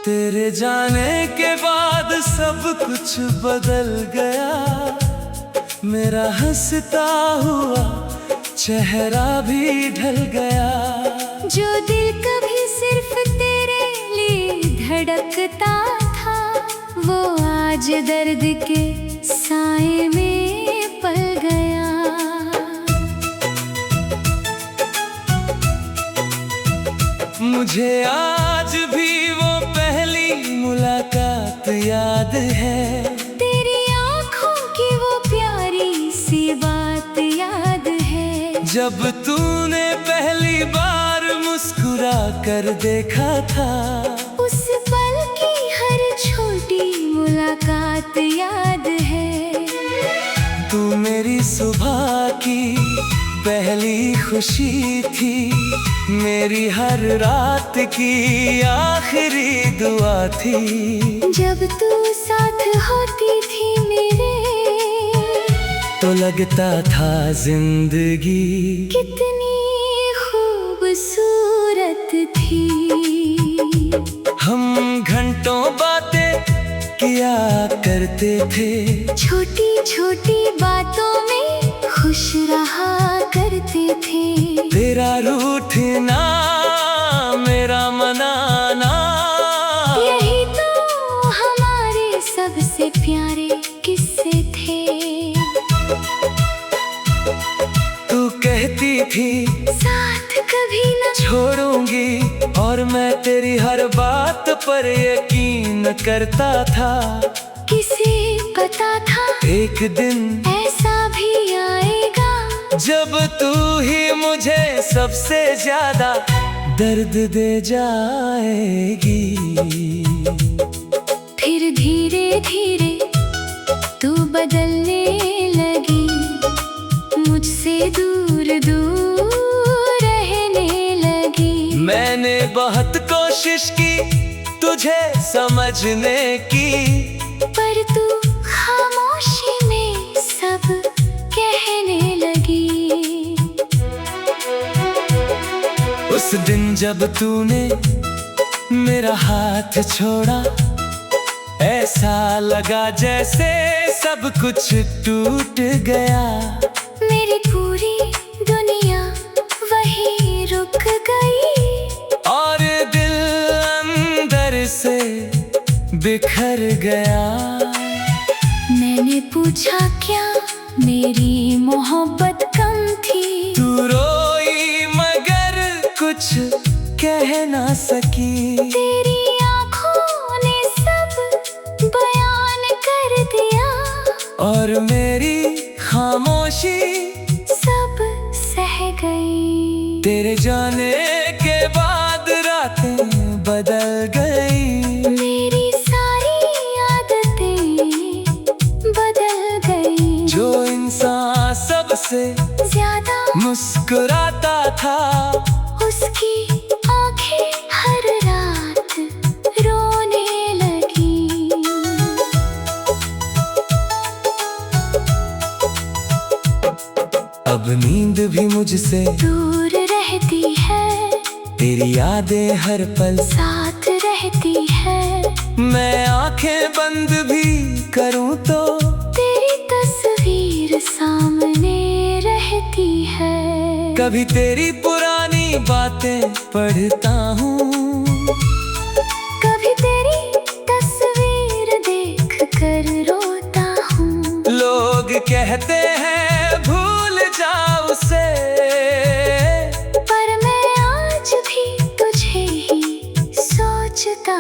तेरे जाने के बाद सब कुछ बदल गया, मेरा हंसता हुआ चेहरा भी ढल गया। जो दिल कभी सिर्फ तेरे लिए धड़कता था, वो आज दर्द के साए में पल गया। मुझे आज भी वो पहली मुलाकात याद है, तेरी आँखों की वो प्यारी सी बात याद है। जब तूने पहली बार मुस्कुरा कर देखा था, उस पल की हर छोटी मुलाकात याद है। तू मेरी सुबह की पहली खुशी थी, मेरी हर रात की आखिरी दुआ थी। जब तू साथ होती थी मेरे, तो लगता था जिंदगी कितनी खूबसूरत थी। हम घंटों बातें किया करते थे, छोटी छोटी बातों में खुश रहा करते थे। तेरा रूठना मेरा मनाना, यही तो हमारे सबसे प्यारे किस्से थे। तू कहती थी साथ कभी न छोड़ूंगी, और मैं तेरी हर बात पर यकीन करता था। किसे पता था एक दिन ऐसा भी आएगा, जब तू ही मुझे सबसे ज्यादा दर्द दे जाएगी। फिर धीरे धीरे तू बदलने लगी, मुझसे दूर दूर रहने लगी। मैंने बहुत कोशिश की तुझे समझने की, पर तू खामोशी में सब कहने लगी। उस दिन जब तूने मेरा हाथ छोड़ा, ऐसा लगा जैसे सब कुछ टूट गया। मेरी पूरी दुनिया वहीं रुक गई, और दिल अंदर से बिखर गया। मैंने पूछा क्या मेरी मोहब्बत कम थी। तू रोई मगर कुछ कह ना सकी, तेरी आँखों ने सब बयान कर दिया, और मेरी खामोशी सब सह गई। तेरे जाने के बाद रातें बदल गई, मेरी सारी आदतें बदल गई। जो इंसान सबसे ज्यादा मुस्कुराता था, उसकी आंखें हर रात रोने लगी। अब नींद भी मुझसे दूर रहती है, तेरी यादें हर पल साथ रहती है। मैं आंखें बंद भी करूं तो तेरी तस्वीर सामने रहती है। कभी तेरी पुरानी बातें पढ़ता हूँ, कभी तेरी तस्वीर देख कर रोता हूँ। लोग कहते हैं भूल जाओ उसे, पर मैं आज भी तुझे ही सोचता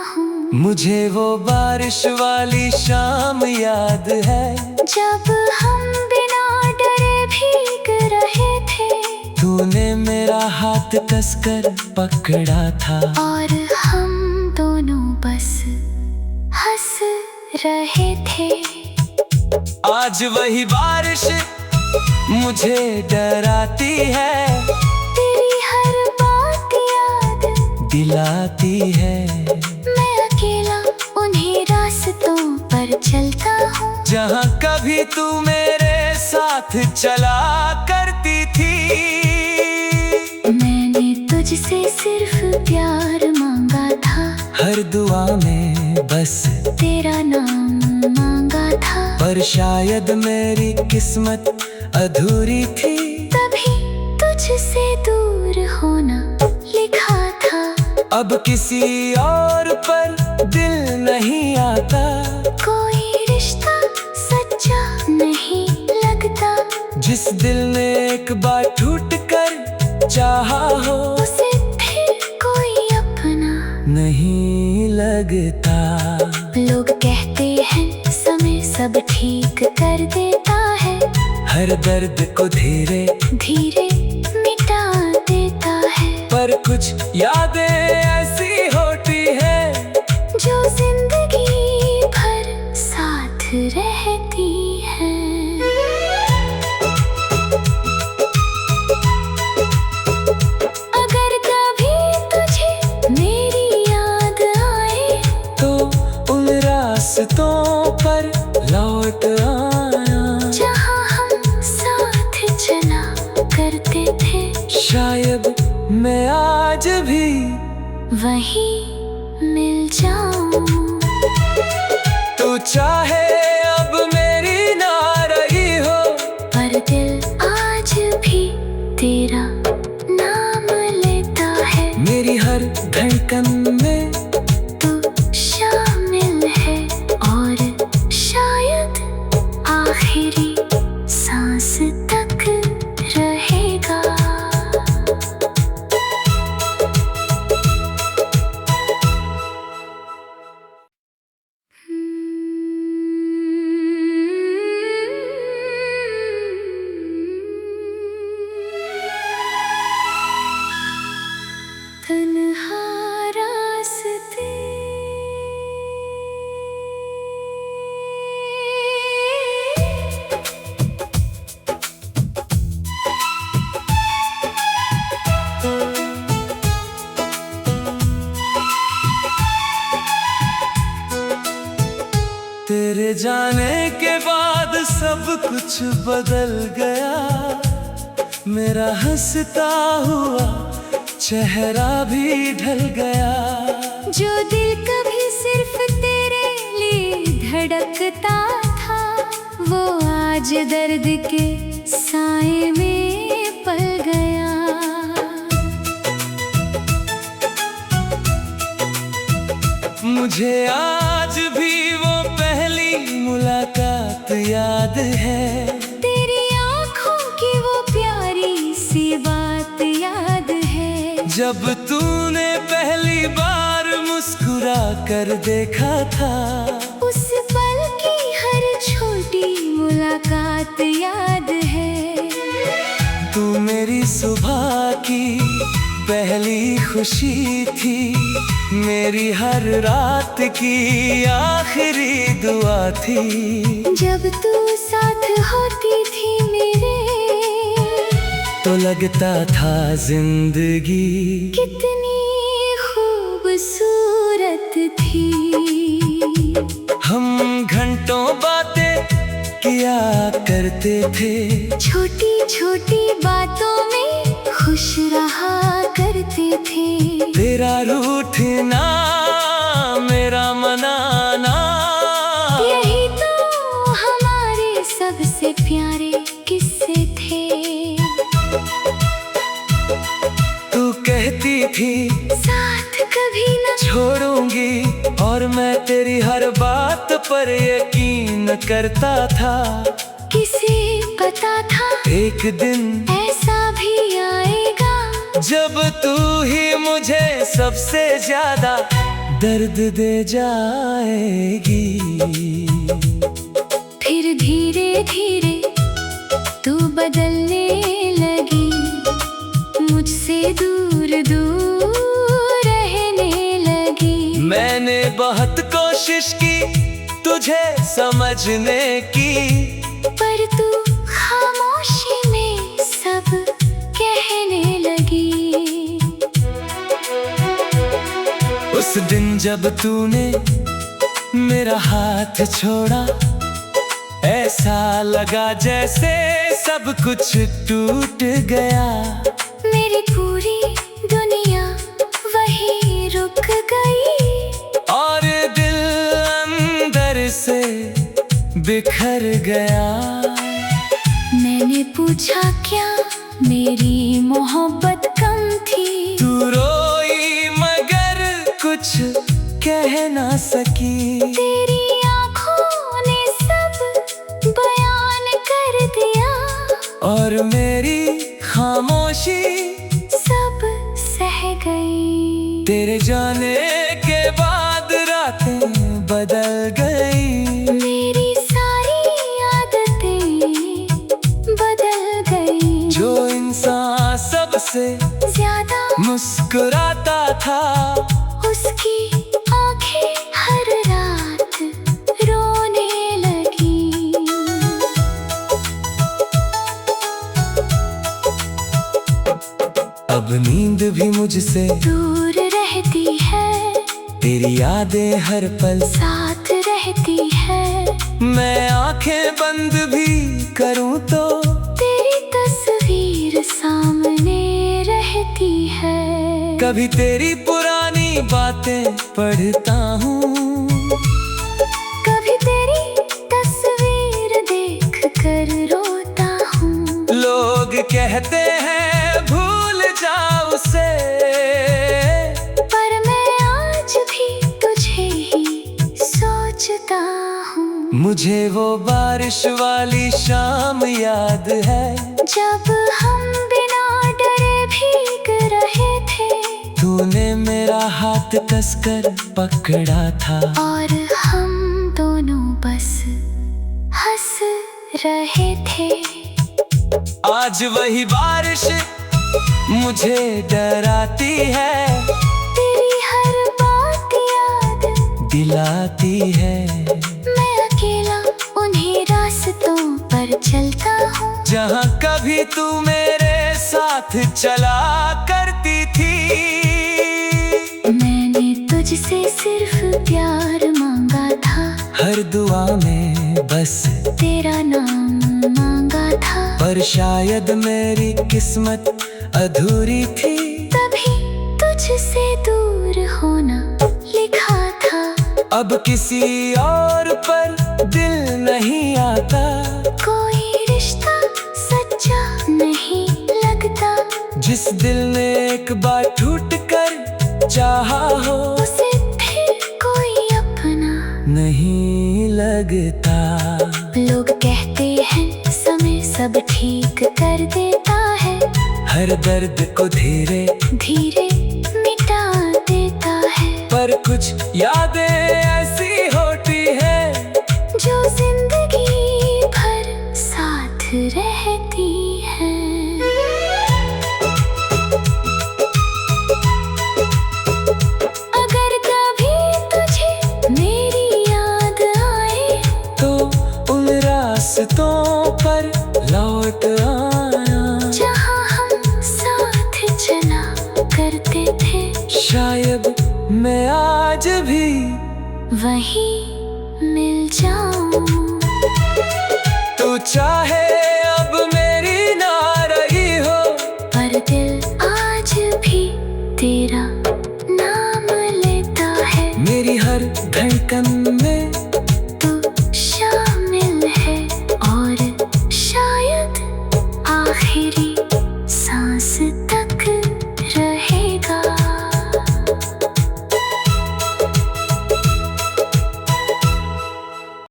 हूँ। मुझे वो बारिश वाली शाम याद है, जब हम बिना डरे भीग रहे थे। तूने मेरा हाथ कसकर पकड़ा था, और हम दोनों बस हंस रहे थे। आज वही बारिश मुझे डराती है, तेरी हर बात याद दिलाती है। मैं अकेला उन्हीं रास्तों पर चलता हूँ, जहाँ कभी तू मेरे साथ चला करती थी। मैंने तुझसे सिर्फ प्यार मांगा था, हर हर दुआ में बस तेरा नाम मांगा था, पर शायद मेरी किस्मत अधूरी थी। तभी तुझसे दूर होना लिखा था। अब किसी और पर दिल नहीं आता, कोई रिश्ता सच्चा नहीं लगता। जिस दिल ने एक बार टूट कर चाहा हो, उसे फिर कोई अपना नहीं लगता। लोग कहते हैं समय सब ठीक कर देता है, हर दर्द को धीरे धीरे मिटा देता है। पर कुछ यादें ऐसी होती हैं जो जिंदगी भर साथ रहती है। अगर कभी तुझे मेरी याद आए, तो उन रास्तों पर लौट आना जहाँ हम साथ चला करते थे। शायद मैं आज भी वहीं मिल जाऊं। तू चाहे अब मेरी ना रही हो, पर दिल आज भी तेरा नाम लेता है। मेरी हर धड़कन में तू शामिल है और शायद आखिरी सांस तक रहेगा। तन्हा रास्ते तेरे जाने के बाद सब कुछ बदल गया। मेरा हंसता हुआ चेहरा भी ढल गया। जो दिल कभी सिर्फ तेरे लिए धड़कता था, वो आज दर्द के साए में पल गया। मुझे आज भी वो पहली मुलाकात याद है। तेरी आँखों की वो प्यारी सी बात याद है। जब तूने पहली बार मुस्कुरा कर देखा था, उस पल की हर छोटी मुलाकात याद है। तू मेरी सुबह की पहली खुशी थी, मेरी हर रात की आखिरी दुआ थी। जब तू साथ होती थी मेरे, तो लगता था जिंदगी कितनी खूबसूरत थी। हम घंटों बातें किया करते थे, छोटी छोटी बातों में खुश रहा करते थे। तेरा रूठना मेरा मनाना, यही तो हमारे सबसे प्यारे किस्से थे। तू कहती थी साथ कभी न छोड़ूंगी, और मैं तेरी हर बात पर यकीन करता था। किसे पता था एक दिन ऐसा भी आएगा, जब तू ही मुझे सबसे ज्यादा दर्द दे जाएगी। फिर धीरे धीरे तू बदलने लगी, मुझसे दूर दूर रहने लगी। मैंने बहुत कोशिश की तुझे समझने की, पर तू खामोशी में सब कहने लगी। उस दिन जब तूने मेरा हाथ छोड़ा, ऐसा लगा जैसे सब कुछ टूट गया। मेरी पूरी दुनिया वहीं रुक गई। बिखर गया। मैंने पूछा क्या मेरी मोहब्बत कम थी। तू रोई मगर कुछ कह ना सकी। तेरी आँखों ने सब बयान कर दिया और मेरी खामोशी सब सह गई। तेरे जाने के बाद रातें बदल गई। मेरी सारी आदतें बदल गई। जो इंसान सबसे ज्यादा मुस्कुराता था, उसकी आंखें हर रात रोने लगी। अब नींद भी मुझसे दूर रहती है, तेरी यादें हर पल साथ रहती है। मैं आंखें बंद भी करूं तो तेरी तस्वीर सामने रहती है। कभी तेरी पुरानी बातें पढ़ता हूँ, कभी तेरी तस्वीर देख कर रोता हूँ। लोग कहते हैं भूल जाओ उसे, पर मैं आज भी तुझे ही सोचता हूँ। मुझे वो बारिश वाली शाम याद है, जब हम बिना डरे भीग रहे थे। तूने मेरा हाथ कसकर पकड़ा था और हम दोनों बस हंस रहे थे। आज वही बारिश मुझे डराती है, तेरी हर बात याद दिलाती है। मैं अकेला उन्हीं रास्तों पर चलता हूँ, जहाँ कभी तू मेरे साथ चला करती थी। मैंने तुझसे सिर्फ प्यार मांगा था, हर दुआ में बस तेरा नाम मांगा था। पर शायद मेरी किस्मत अधूरी थी, तभी तुझसे दूर होना लिखा था। अब किसी और पर दिल नहीं आता, कोई रिश्ता सच्चा नहीं लगता। जिस दिल ने एक बार टूट कर चाहा हो, उसे फिर कोई अपना नहीं लगता। लोग कहते हैं समय सब ठीक कर देता है, हर दर्द को धीरे धीरे मिटा देता है। पर कुछ यादें ऐसी होती हैं, जो जिंदगी भर साथ रहती है। अगर कभी तुझे मेरी याद आए, तो उन रास्तों पर लौट आना, जहाँ हम साथ चला करते थे। शायद मैं आज भी वहीं मिल जाऊं। तू चाहे अब मेरी ना रही हो, पर दिल आज भी तेरा नाम लेता है। मेरी हर धड़कन में